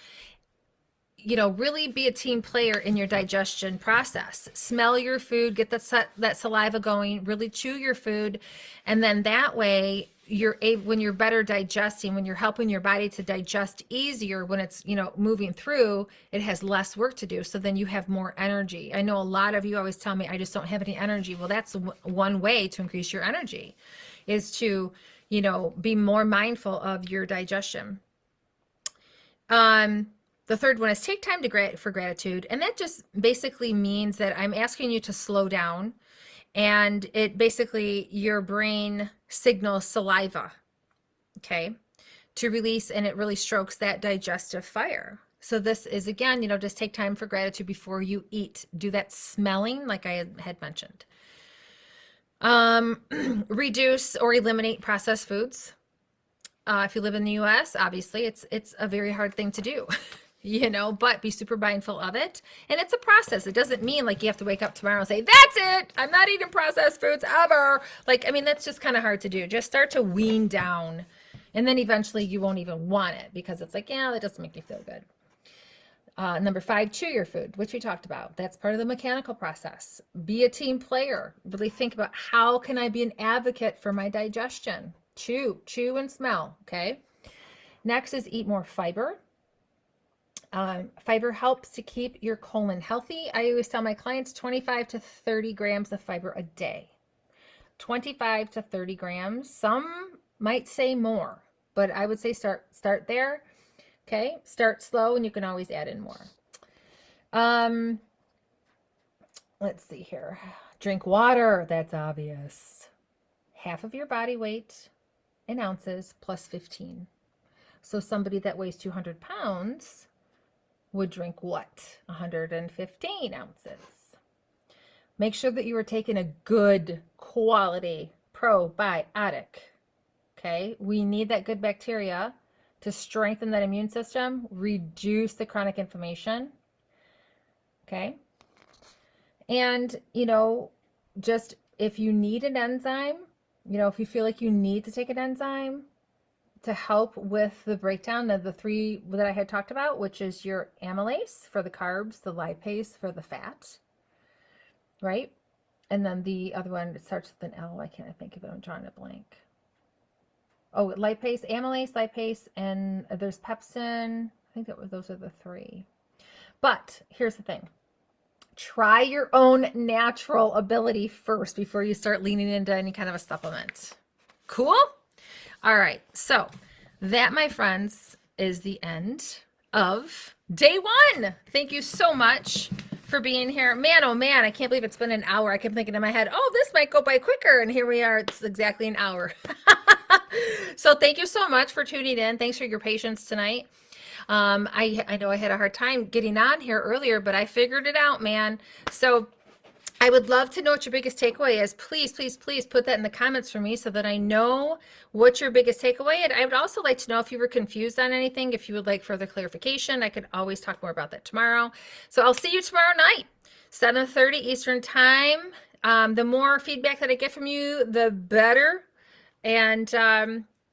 [SPEAKER 1] you know, really be a team player in your digestion process. Smell your food, get that saliva going, really chew your food. And then that way you're able, when you're better digesting, when you're helping your body to digest easier, when it's, you know, moving through, it has less work to do. So then you have more energy. I know a lot of you always tell me, I just don't have any energy. Well, that's one way to increase your energy, is to, you know, be more mindful of your digestion. The third one is take time for gratitude. And that just basically means that I'm asking you to slow down, and it basically, your brain signals saliva, okay, to release, and it really strokes that digestive fire. So this is, again, you know, just take time for gratitude before you eat. Do that smelling like I had mentioned. Reduce or eliminate processed foods. If you live in the US, obviously it's a very hard thing to do. You know, but be super mindful of it. And it's a process. It doesn't mean like you have to wake up tomorrow and say, that's it, I'm not eating processed foods ever. Like, I mean, that's just kind of hard to do. Just start to wean down, and then eventually you won't even want it, because it's like, yeah, that doesn't make me feel good. Number 5, chew your food, which we talked about. That's part of the mechanical process. Be a team player. Really think about, how can I be an advocate for my digestion? Chew and smell, okay? Next is eat more fiber. Fiber helps to keep your colon healthy. I always tell my clients 25 to 30 grams of fiber a day. 25 to 30 grams. Some might say more, but I would say start there. Okay, start slow, and you can always add in more. Let's see here. Drink water. That's obvious. Half of your body weight in ounces plus 15. So somebody that weighs 200 pounds would drink what? 115 ounces. Make sure that you are taking a good quality probiotic. Okay, we need that good bacteria to strengthen that immune system, reduce the chronic inflammation. Okay, and you know, just if you need an enzyme, you know, if you feel like you need to take an enzyme to help with the breakdown of the 3 that I had talked about, which is your amylase for the carbs, the lipase for the fat, right? And then the other one, it starts with an L. I can't think of it. I'm drawing a blank. Oh, lipase, amylase, lipase, and there's pepsin. I think those are the 3. But here's the thing. Try your own natural ability first before you start leaning into any kind of a supplement. Cool? All right, so that, my friends, is the end of day 1. Thank you so much for being here. Man, oh man, I can't believe it's been an hour. I kept thinking in my head, oh, this might go by quicker, and here we are. It's exactly an hour. So thank you so much for tuning in. Thanks for your patience tonight. I know I had a hard time getting on here earlier, but I figured it out, man. So I would love to know what your biggest takeaway is. Please, please, please put that in the comments for me so that I know what your biggest takeaway is. I would also like to know if you were confused on anything, if you would like further clarification. I could always talk more about that tomorrow. So I'll see you tomorrow night, 7:30 Eastern time. The more feedback that I get from you, the better. And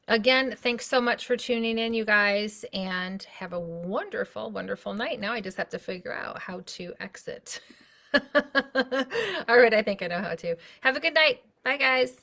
[SPEAKER 1] again, thanks so much for tuning in, you guys, and have a wonderful, wonderful night. Now I just have to figure out how to exit. All right, I think I know how to. Have a good night. Bye, guys.